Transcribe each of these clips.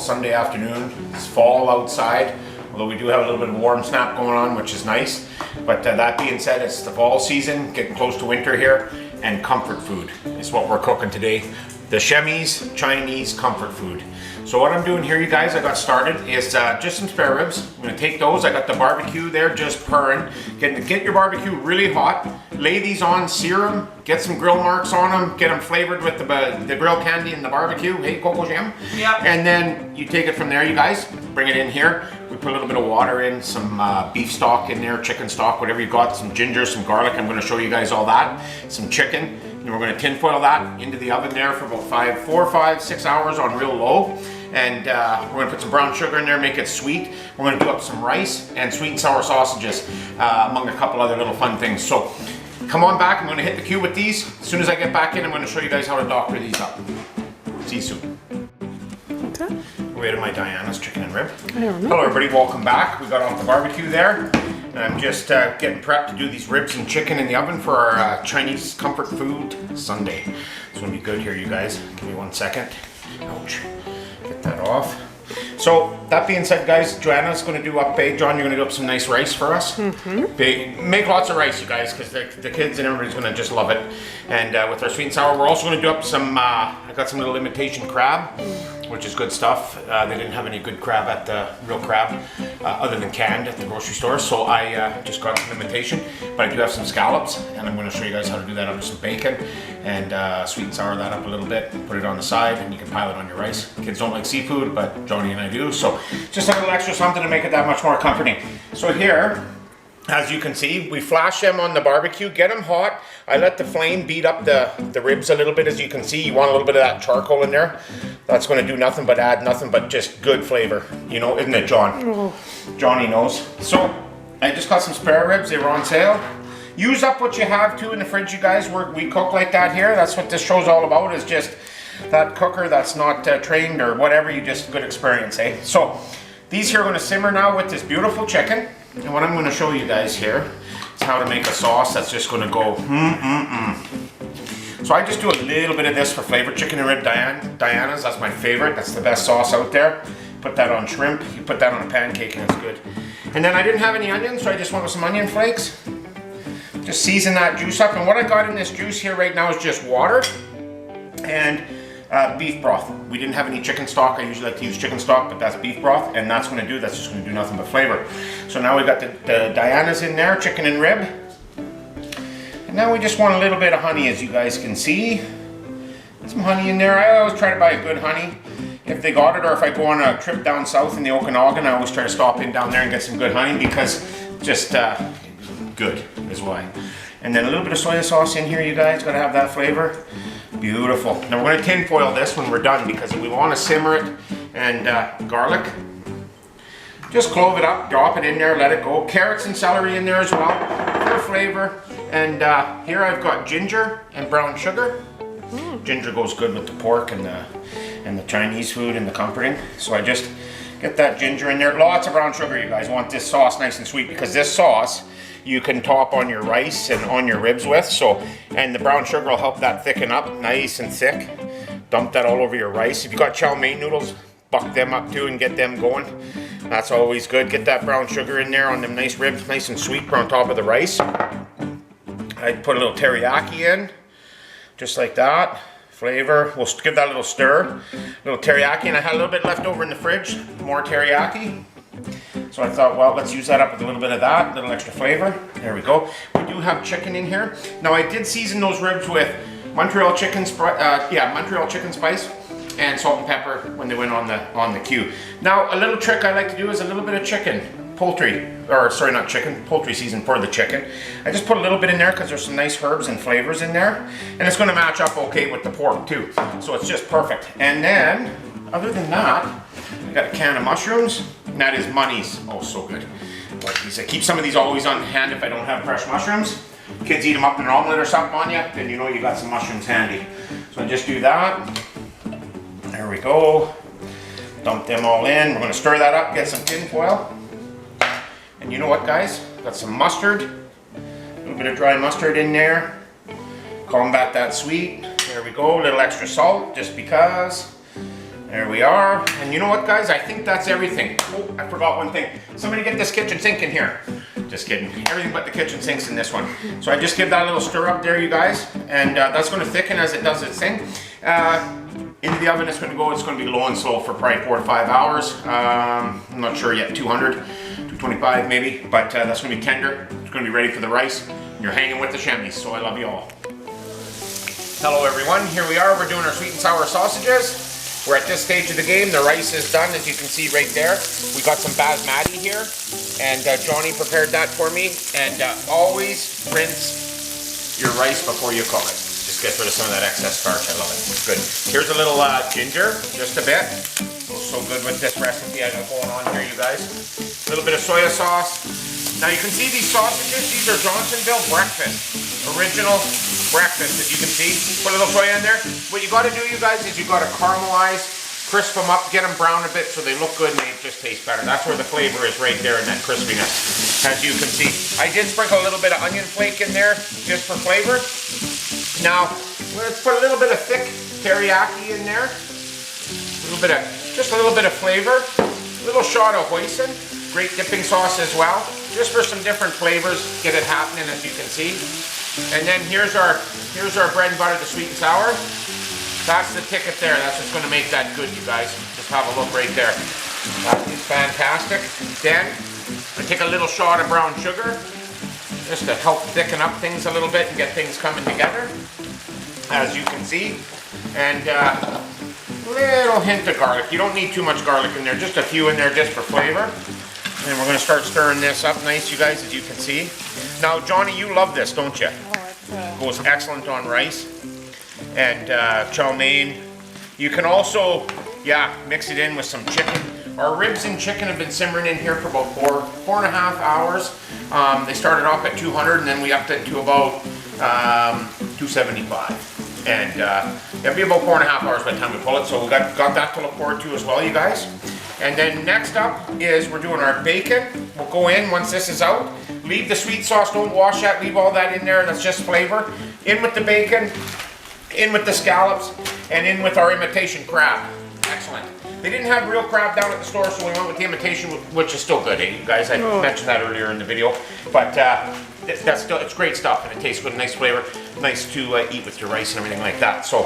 Sunday afternoon. It's fall outside, although we do have a little bit of warm snap going on, which is nice. But that being said, it's the fall season, getting close to winter here, and comfort food is what we're cooking today. The Schemmie's Chinese comfort food. So what I'm doing here, you guys, I got started, is just some spare ribs. I'm gonna take those. I got the barbecue there just purring. Get your barbecue really hot. Lay these on, sear them, get some grill marks on them, get them flavored with the grill candy and the barbecue. Hey, Coco Jam? Yep. And then you take it from there, you guys. Bring it in here. We put a little bit of water in, some beef stock in there, chicken stock, whatever you got, some ginger, some garlic. I'm gonna show you guys all that. Some chicken. And we're gonna tinfoil that into the oven there for about 4, 5, 6 hours on real low. And we're gonna put some brown sugar in there, make it sweet. We're gonna do up some rice and sweet and sour sausages, among a couple other little fun things. So come on back, I'm gonna hit the queue with these. As soon as I get back in, I'm gonna show you guys how to doctor these up. See you soon. Okay. Way to my Diana's chicken and rib. I don't know. Hello everybody, welcome back. We got off the barbecue there. And I'm just getting prepped to do these ribs and chicken in the oven for our Chinese comfort food Sunday. It's gonna be good here, you guys. Give me 1 second. Ouch. Get that off. So that being said, guys, Joanna's going to do up, John, you're going to do up some nice rice for us. Make lots of rice, you guys, because the kids and everybody's going to just love it. And with our sweet and sour, we're also going to do up some, I got some little imitation crab, which is good stuff. They didn't have any good crab at the real crab, other than canned at the grocery store. So I just got some imitation, but I do have some scallops, and I'm going to show you guys how to do that under some bacon and sweet and sour that up a little bit, put it on the side, and you can pile it on your rice. Kids don't like seafood, but Johnny and I do, so just a little extra something to make it that much more comforting. So here, as you can see, we flash them on the barbecue, get them hot. I let the flame beat up the ribs a little bit. As you can see, you want a little bit of that charcoal in there. That's going to do nothing but add nothing but just good flavor, you know, isn't it, John? Oh. Johnny knows. So I just got some spare ribs, they were on sale. Use up what you have too in the fridge, you guys. We cook like that here. That's what this show's all about, is just that cooker that's not trained or whatever, you just good experience, eh? So these here are going to simmer now with this beautiful chicken. And what I'm going to show you guys here is how to make a sauce that's just going to go So I just do a little bit of this for flavor. Chicken and rib Diana's, that's my favorite. That's the best sauce out there. Put that on shrimp, you put that on a pancake and it's good. And then I didn't have any onions, so I just went with some onion flakes. Just season that juice up. And what I got in this juice here right now is just water and beef broth. We didn't have any chicken stock. I usually like to use chicken stock, but that's beef broth, and that's just gonna do nothing but flavor. So now we got the Diana's in there, chicken and rib. And now we just want a little bit of honey, as you guys can see. Some honey in there. I always try to buy a good honey if they got it, or if I go on a trip down south in the Okanagan, I always try to stop in down there and get some good honey, because just good is why. And then a little bit of soy sauce in here, you guys. Gotta have that flavor. Beautiful. Now we're going to tin foil this when we're done, because we want to simmer it. And garlic. Just clove it up, drop it in there, let it go. Carrots and celery in there as well for flavor. And here I've got ginger and brown sugar. Ginger goes good with the pork and the Chinese food and the comforting. So I just get that ginger in there. Lots of brown sugar, you guys. Want this sauce nice and sweet, because this sauce you can top on your rice and on your ribs with. So, and the brown sugar will help that thicken up nice and thick. Dump that all over your rice. If you got chow mein noodles, buck them up too and get them going. That's always good. Get that brown sugar in there on them nice ribs, nice and sweet on top of the rice. I put a little teriyaki in, just like that. Flavor. We'll give that a little stir. A little teriyaki, and I had a little bit left over in the fridge. More teriyaki. So I thought, well, let's use that up with a little bit of that, a little extra flavor. There we go. We do have chicken in here. Now I did season those ribs with Montreal chicken spice and salt and pepper when they went on the queue. Now a little trick I like to do is a little bit of poultry season for the chicken. I just put a little bit in there because there's some nice herbs and flavors in there, and it's going to match up okay with the pork too. So it's just perfect. And then, other than that, I got a can of mushrooms. And that is Money's. Oh, so good. Like he said, keep some of these always on hand if I don't have fresh mushrooms. Kids eat them up in an omelet or something on you, then you know you got some mushrooms handy. So I just do that. There we go. Dump them all in. We're going to stir that up, get some tin foil. And you know what, guys? Got some mustard. A little bit of dry mustard in there. Combat that sweet. There we go. A little extra salt, just because. There we are. And you know what, guys? I think that's everything. Oh, I forgot one thing. Somebody get this kitchen sink in here. Just kidding. Everything but the kitchen sink's in this one. So I just give that a little stir up there, you guys. And that's going to thicken as it does its thing. Into the oven it's going to be low and slow for probably 4 to 5 hours. I'm not sure yet, 200, 225 maybe. But that's going to be tender. It's going to be ready for the rice. You're hanging with the Schemmies, so I love you all. Hello everyone, here we are. We're doing our sweet and sour sausages. We're at this stage of the game. The rice is done, as you can see right there. We got some basmati here, and Johnny prepared that for me. And always rinse your rice before you cook it. Just get rid of some of that excess starch. I love it. It's good. Here's a little ginger, just a bit. Goes so good with this recipe I got going on here, you guys. A little bit of soy sauce. Now you can see these sausages. These are Johnsonville breakfast. Original breakfast, as you can see. Put a little soy in there. What you got to do, you guys, is you got to caramelize, crisp them up, get them brown a bit so they look good and they just taste better. That's where the flavor is, right there in that crispiness, as you can see. I did sprinkle a little bit of onion flake in there just for flavor. Now, let's put a little bit of thick teriyaki in there. Just a little bit of flavor. A little shot of hoisin. Great dipping sauce as well. Just for some different flavors, get it happening, as you can see. And then here's our bread and butter, the sweet and sour. That's the ticket there. That's what's going to make that good, you guys. Just have a look right there. That is fantastic. Then I take a little shot of brown sugar, just to help thicken up things a little bit and get things coming together, as you can see. And a little hint of garlic. You don't need too much garlic in there, just a few in there just for flavor. And we're going to start stirring this up nice, you guys, as you can see. Now, Johnny, you love this, don't you? Oh, it goes excellent on rice and chow mein. You can also, mix it in with some chicken. Our ribs and chicken have been simmering in here for about four and a half hours. They started off at 200 and then we upped it to about 275. And it'll be about 4.5 hours by the time we pull it. So we got that to look forward to as well, you guys. And then next up is we're doing our bacon. We'll go in once this is out. Leave the sweet sauce, don't wash that, leave all that in there, that's just flavor. In with the bacon, in with the scallops, and in with our imitation crab. Excellent. They didn't have real crab down at the store, so we went with the imitation, which is still good, you guys? I mentioned that earlier in the video. But it's great stuff, and it tastes good, nice flavor, nice to eat with your rice and everything like that. So,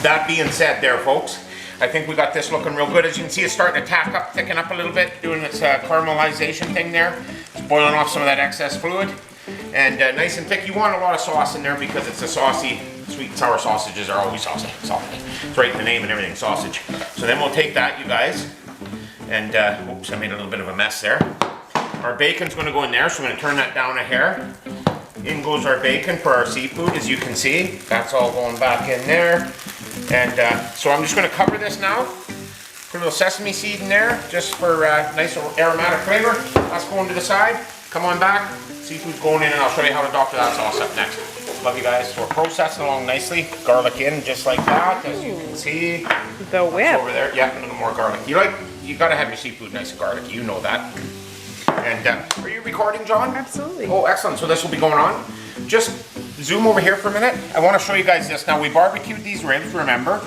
that being said there, folks, I think we got this looking real good. As you can see, it's starting to thicken up a little bit, doing its caramelization thing there. It's boiling off some of that excess fluid. And nice and thick. You want a lot of sauce in there because it's a saucy, sweet and sour sausages are always saucy. It's right in the name and everything, sausage. So then we'll take that, you guys. And, oops, I made a little bit of a mess there. Our bacon's going to go in there, so I'm going to turn that down a hair. In goes our bacon for our seafood, as you can see. That's all going back in there. And so I'm just going to cover this now. Put a little sesame seed in there, just for nice aromatic flavor. That's going to the side. Come on back. Seafood's going in, and I'll show you how to doctor that sauce up next. Love you guys. So we're processing along nicely. Garlic in, just like that, as you can see. The whip. Over there. Yeah, a little more garlic. You got to have your seafood nice and garlicky. You know that. And are you recording, John? Absolutely. Oh, excellent. So this will be going on. Just zoom over here for a minute. I want to show you guys this. Now, we barbecued these ribs, remember?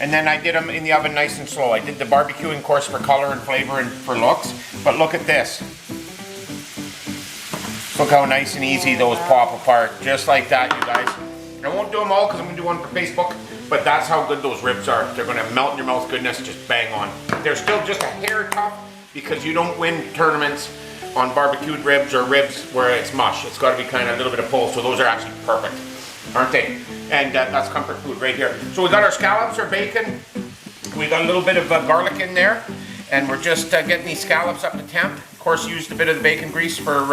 And then I did them in the oven nice and slow. I did the barbecuing course for color and flavor and for looks. But look at this. Look how nice and easy those pop apart. Just like that, you guys. I won't do them all because I'm going to do one for Facebook. But that's how good those ribs are. They're going to melt in your mouth goodness, just bang on. They're still just a hair tough because you don't win tournaments on barbecued ribs or ribs where it's mush. It's got to be kind of a little bit of pull, so those are actually perfect, aren't they? And that's comfort food right here. So we got our scallops, our bacon, we got a little bit of garlic in there, and we're just getting these scallops up to temp. Of course, used a bit of the bacon grease for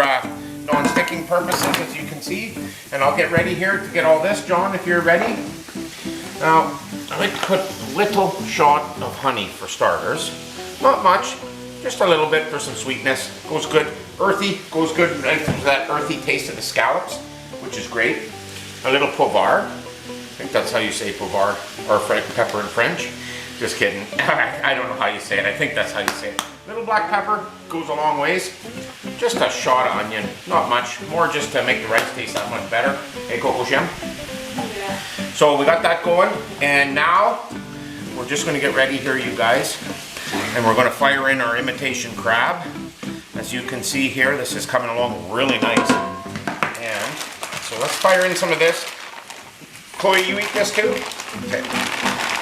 non-sticking purposes, as you can see. And I'll get ready here to get all this. John, if you're ready. Now, I like to put a little shot of honey for starters. Not much. Just a little bit for some sweetness. Goes good. Earthy. Goes good right into that earthy taste of the scallops, which is great. A little poivre. I think that's how you say poivre, or pepper in French. Just kidding. I don't know how you say it. I think that's how you say it. Little black pepper goes a long ways. Just a shot of onion. Not much. More just to make the rice taste that much better. Hey, Coco Shem? So we got that going. And now we're just going to get ready here, you guys. And we're going to fire in our imitation crab. As you can see here, this is coming along really nice. And so let's fire in some of this. Chloe, you eat this too? Okay.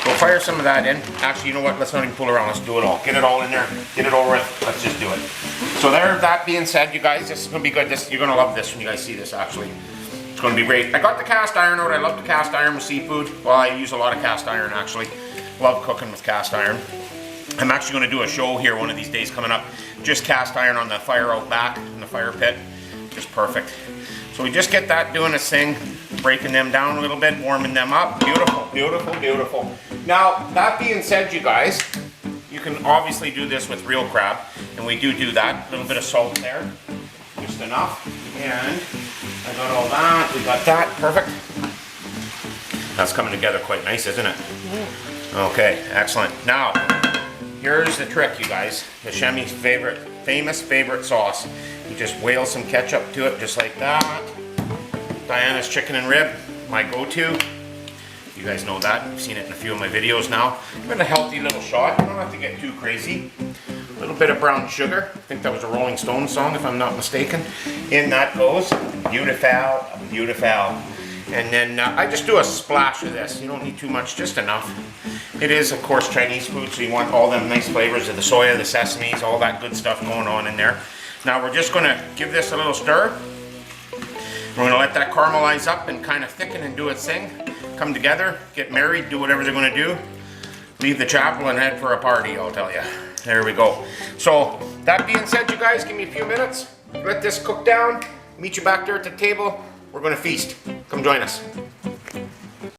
We'll fire some of that in. Actually, you know what? Let's not even pull around. Let's do it all. Get it all in there. Get it over with. Let's just do it. So there, that being said, you guys, this is going to be good. You're going to love this when you guys see this, actually. It's going to be great. I got the cast iron out. I love to cast iron with seafood. Well, I use a lot of cast iron, actually. Love cooking with cast iron. I'm actually going to do a show here one of these days coming up. Just cast iron on the fire out back in the fire pit. Just perfect. So we just get that doing its thing, breaking them down a little bit, warming them up. Beautiful, beautiful, beautiful. Now, that being said, you guys, you can obviously do this with real crab, and we do that. A little bit of salt there, just enough. And I got all that, we got that, perfect. That's coming together quite nice, isn't it? Okay, excellent. Now, here's the trick, you guys. The Schemmie's famous favorite sauce. You just whale some ketchup to it, just like that. Diana's chicken and rib, my go-to. You guys know that. You've seen it in a few of my videos now. Give it a healthy little shot. You don't have to get too crazy. A little bit of brown sugar. I think that was a Rolling Stones song, if I'm not mistaken. In that goes. Beautiful, beautiful. And then I just do a splash of this. You don't need too much, just enough. It is, of course, Chinese food, so you want all them nice flavors of the soya, the sesames, all that good stuff going on in there. Now we're just going to give this a little stir. We're going to let that caramelize up and kind of thicken and do its thing. Come together, get married, do whatever they're going to do. Leave the chapel and head for a party, I'll tell you. There we go. So, that being said, you guys, give me a few minutes. Let this cook down. Meet you back there at the table. We're going to feast. Come join us.